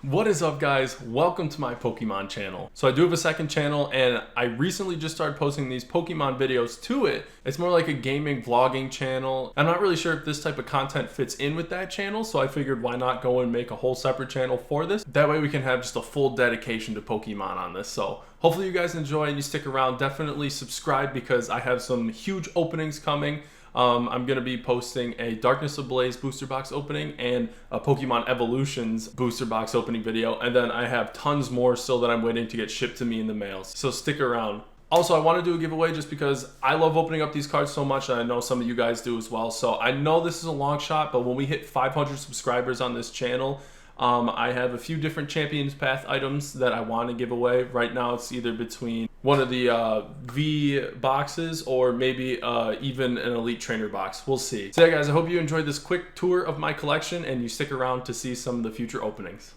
What is up, guys? Welcome to my Pokemon channel. So I do have a second channel and I recently just started posting these Pokemon videos to it. It's more like a gaming vlogging channel. I'm not really sure if this type of content fits in with that channel, so I figured why not go and make a whole separate channel for this. That way we can have just a full dedication to Pokemon on this. So hopefully you guys enjoy and you stick around. Definitely subscribe because I have some huge openings coming. I'm going to be posting a Darkness Ablaze booster box opening and a Pokemon Evolutions booster box opening video. And then I have tons more still that I'm waiting to get shipped to me in the mail. So stick around. Also, I want to do a giveaway just because I love opening up these cards so much, and I know some of you guys do as well. So I know this is a long shot, but when we hit 500 subscribers on this channel, I have a few different Champions Path items that I want to give away. Right now it's either between one of the V boxes or maybe even an Elite Trainer box. We'll see. So yeah, guys, I hope you enjoyed this quick tour of my collection and you stick around to see some of the future openings.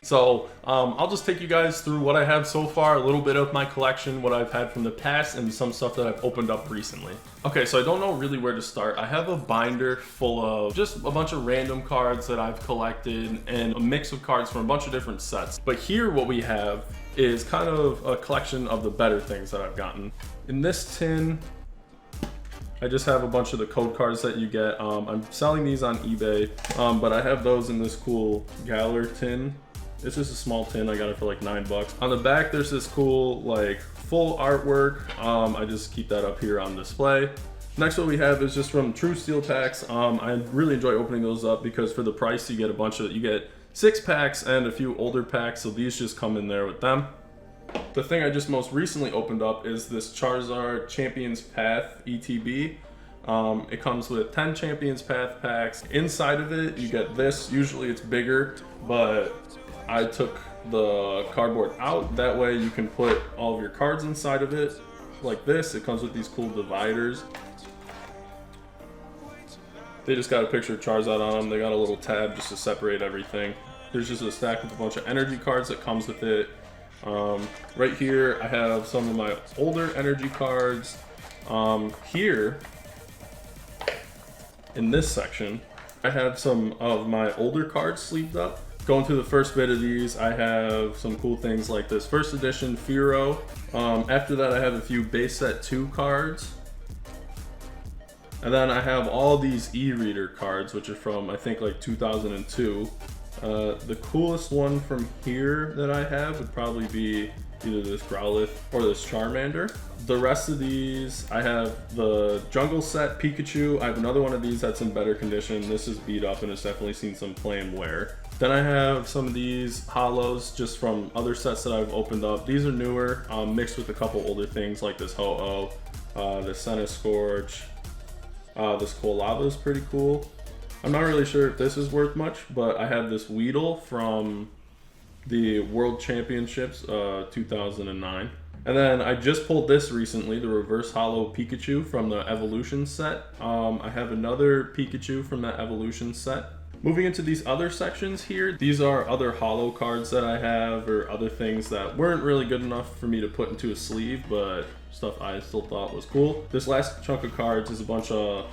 So I'll just take you guys through what I have so far, a little bit of my collection, what I've had from the past, and some stuff that I've opened up recently. Okay, so I don't know really where to start. I have a binder full of just a bunch of random cards that I've collected and a mix of cards from a bunch of different sets. But here what we have is kind of a collection of the better things that I've gotten. In this tin, I just have a bunch of the code cards that you get. I'm selling these on eBay, but I have those in this cool Galar tin. It's just a small tin. I got it for like $9. On the back, there's this cool like full artwork. I just keep that up here on display. Next, what we have is just from True Steel packs. I really enjoy opening those up because for the price, you get a bunch of, you get 6 packs and a few older packs. So these just come in there with them. The thing I just most recently opened up is this Charizard Champions Path ETB. It comes with 10 Champions Path packs. Inside of it, you get this. Usually it's bigger, but I took the cardboard out. That way you can put all of your cards inside of it like this. It comes with these cool dividers. They just got a picture of Charizard on them. They got a little tab just to separate everything. There's just a stack with a bunch of energy cards that comes with it. Right here I have some of my older energy cards. Here in this section I have some of my older cards sleeved up. Going through the first bit of these, I have some cool things like this first edition Firo. After that I have a few base set 2 cards. And then I have all these e-reader cards, which are from I think like 2002. The coolest one from here that I have would probably be either this Growlithe or this Charmander. The rest of these, I have the Jungle Set Pikachu. I have another one of these that's in better condition. This is beat up and it's definitely seen some play and wear. Then I have some of these holos just from other sets that I've opened up. These are newer, mixed with a couple older things like this Ho-Oh, this Centiskorch, this Kolava is pretty cool. I'm not really sure if this is worth much, but I have this Weedle from the World Championships 2009. And then I just pulled this recently, the Reverse Holo Pikachu from the Evolution set. I have another Pikachu from that Evolution set. Moving into these other sections here, these are other holo cards that I have or other things that weren't really good enough for me to put into a sleeve, but stuff I still thought was cool. This last chunk of cards is a bunch of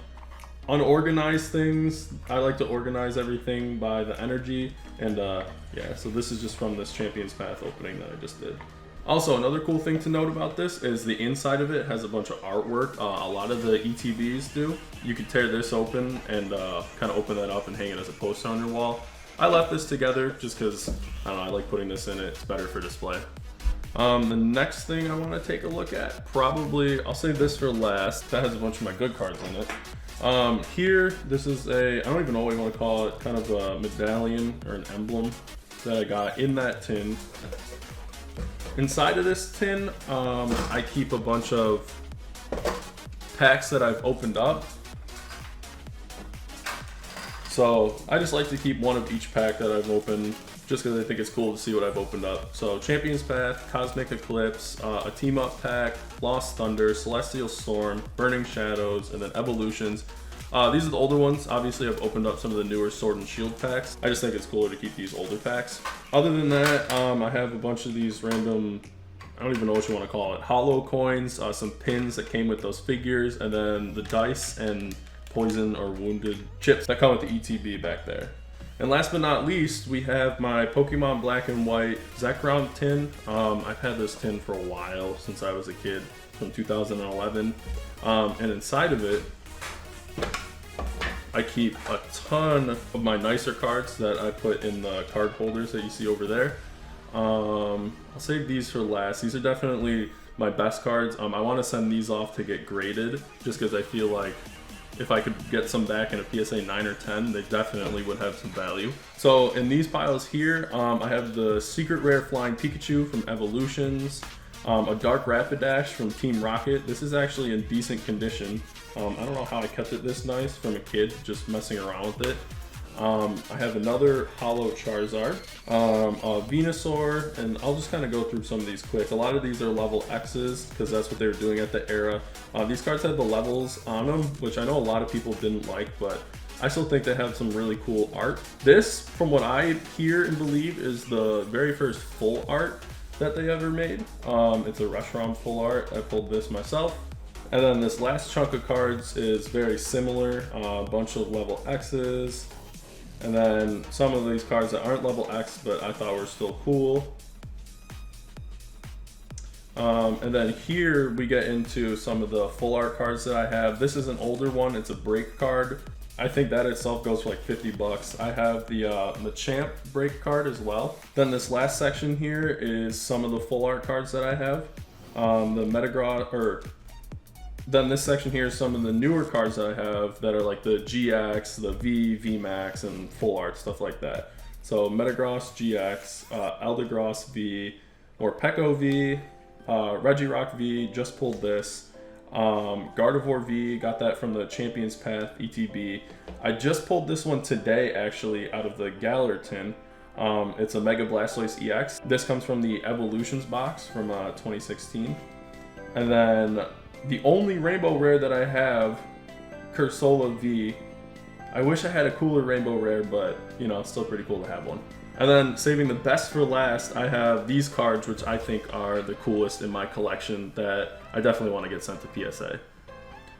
unorganized things. I like to organize everything by the energy, and yeah, so this is just from this Champions Path opening that I just did. Also, another cool thing to note about this is the inside of it has a bunch of artwork. A lot of the ETBs do. You can tear this open and kind of open that up and hang it as a poster on your wall. I left this together just because, I don't know, I like putting this in it. It's better for display. The next thing I want to take a look at, probably, I'll save this for last. That has a bunch of my good cards in it. Here, this is a, I don't even know what you want to call it, kind of a medallion or an emblem that I got in that tin. Inside of this tin, I keep a bunch of packs that I've opened up. So I just like to keep one of each pack that I've opened just because I think it's cool to see what I've opened up. So Champions Path, Cosmic Eclipse, a Team Up pack, Lost Thunder, Celestial Storm, Burning Shadows, and then Evolutions. These are the older ones. Obviously, I've opened up some of the newer Sword and Shield packs. I just think it's cooler to keep these older packs. Other than that, I have a bunch of these random, I don't even know what you want to call it, holo coins, some pins that came with those figures, and then the dice and poison or wounded chips that come with the ETB back there. And last but not least, we have my Pokemon Black and White Zekrom tin. I've had this tin for a while, since I was a kid, from 2011. And inside of it, I keep a ton of my nicer cards that I put in the card holders that you see over there. I'll save these for last. These are definitely my best cards. I want to send these off to get graded, just because I feel like if I could get some back in a PSA 9 or 10, they definitely would have some value. So in these piles here, I have the Secret Rare Flying Pikachu from Evolutions, a Dark Rapidash from Team Rocket. This is actually in decent condition. I don't know how I kept it this nice from a kid, just messing around with it. I have another Holo Charizard, a Venusaur, and I'll just kind of go through some of these quick. A lot of these are level X's, because that's what they were doing at the era. These cards have the levels on them, which I know a lot of people didn't like, but I still think they have some really cool art. This, from what I hear and believe, is the very first full art that they ever made. It's a Reshiram full art. I pulled this myself. And then this last chunk of cards is very similar, a bunch of level X's. And then some of these cards that aren't level X, but I thought were still cool. And then here we get into some of the full art cards that I have. This is an older one, it's a break card. I think that itself goes for like 50 bucks. I have the Machamp break card as well. Then this last section here is some of the full art cards that I have. Then this section here is some of the newer cards that I have that are like the GX, the V, VMAX, and full art, stuff like that. So Metagross GX, Eldegoss V, Morpeko V, Regirock V, just pulled this. Gardevoir V, got that from the Champions Path ETB. I just pulled this one today actually out of the Galar tin. It's a Mega Blastoise EX. This comes from the Evolutions box from 2016. And then the only rainbow rare that I have, Cursola V. I wish I had a cooler rainbow rare, but you know, it's still pretty cool to have one. And then saving the best for last, I have these cards, which I think are the coolest in my collection that I definitely want to get sent to PSA.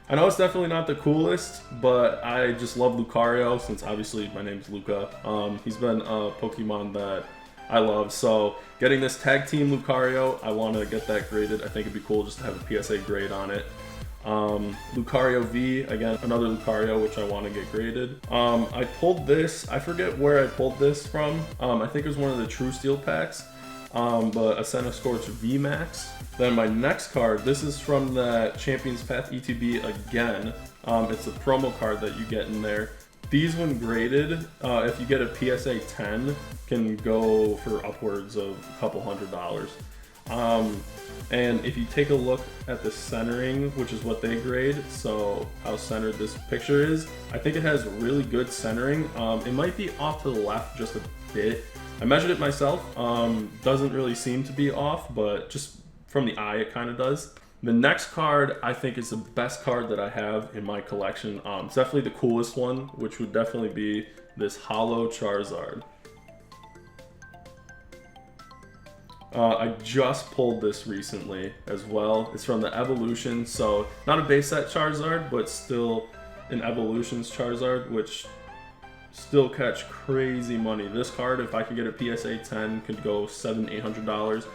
I know it's definitely not the coolest, but I just love Lucario, since obviously my name's Luca. He's been a Pokemon that I love, so getting this tag team Lucario, I want to get that graded. I think it'd be cool just to have a PSA grade on it. Lucario V, again, another Lucario, which I want to get graded. I pulled this, I forget where I pulled this from. I think it was one of the True Steel packs, but a Centiskorch VMAX. Then my next card, this is from the Champions Path ETB again. It's a promo card that you get in there. These, when graded, if you get a PSA 10, can go for upwards of a couple $100. And if you take a look at the centering, which is what they grade, so how centered this picture is, I think it has really good centering. It might be off to the left just a bit. I measured it myself, doesn't really seem to be off, but just from the eye it kind of does. The next card I think is the best card that I have in my collection. It's definitely the coolest one, which would definitely be this Holo Charizard. I just pulled this recently as well. It's from the Evolution, so not a base set Charizard, but still an Evolutions Charizard, which still catch crazy money. This card, if I could get a PSA 10, could go $700–800.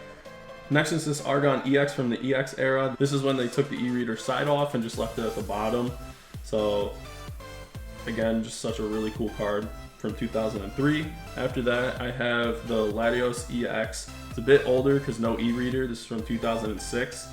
Next is this Argon EX from the EX era. This is when they took the e-reader side off and just left it at the bottom. So again, just such a really cool card from 2003. After that, I have the Latios EX. It's a bit older because no e-reader. This is from 2006.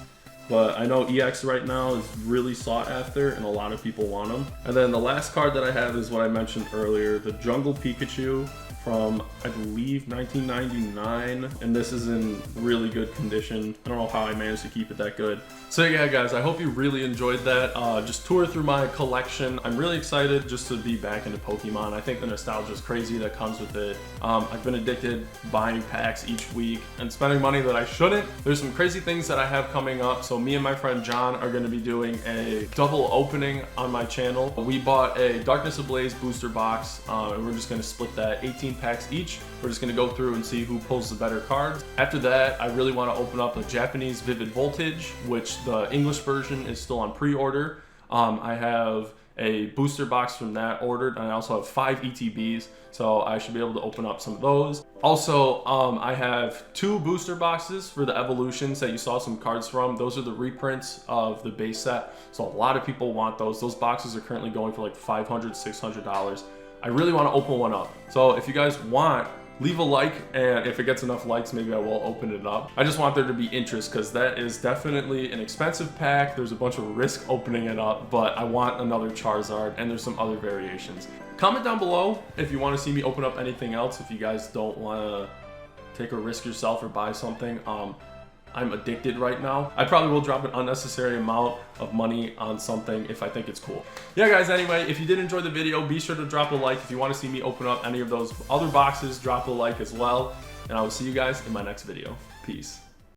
But I know EX right now is really sought after and a lot of people want them. And then the last card that I have is what I mentioned earlier, the Jungle Pikachu from, I believe, 1999. And this is in really good condition. I don't know how I managed to keep it that good. So yeah, guys, I hope you really enjoyed that. Just tour through my collection. I'm really excited just to be back into Pokemon. I think the nostalgia is crazy that comes with it. I've been addicted buying packs each week and spending money that I shouldn't. There's some crazy things that I have coming up. So me and my friend John are going to be doing a double opening on my channel. We bought a Darkness Ablaze booster box, and we're just going to split that 18 packs each. We're just going to go through and see who pulls the better cards. After that, I really want to open up a Japanese Vivid Voltage, which the English version is still on pre-order. I have a booster box from that ordered, and I also have 5 ETBs, so I should be able to open up some of those. Also, I have 2 booster boxes for the evolutions that you saw some cards from. Those are the reprints of the base set, so a lot of people want those. Those boxes are currently going for like $500, $600. I really want to open one up, so if you guys want, leave a like, and if it gets enough likes, maybe I will open it up. I just want there to be interest, because that is definitely an expensive pack. There's a bunch of risk opening it up, but I want another Charizard, and there's some other variations. Comment down below if you want to see me open up anything else, if you guys don't want to take a risk yourself or buy something. I'm addicted right now. I probably will drop an unnecessary amount of money on something if I think it's cool. Yeah guys, anyway, if you did enjoy the video, be sure to drop a like. If you want to see me open up any of those other boxes, drop a like as well. And I will see you guys in my next video. Peace.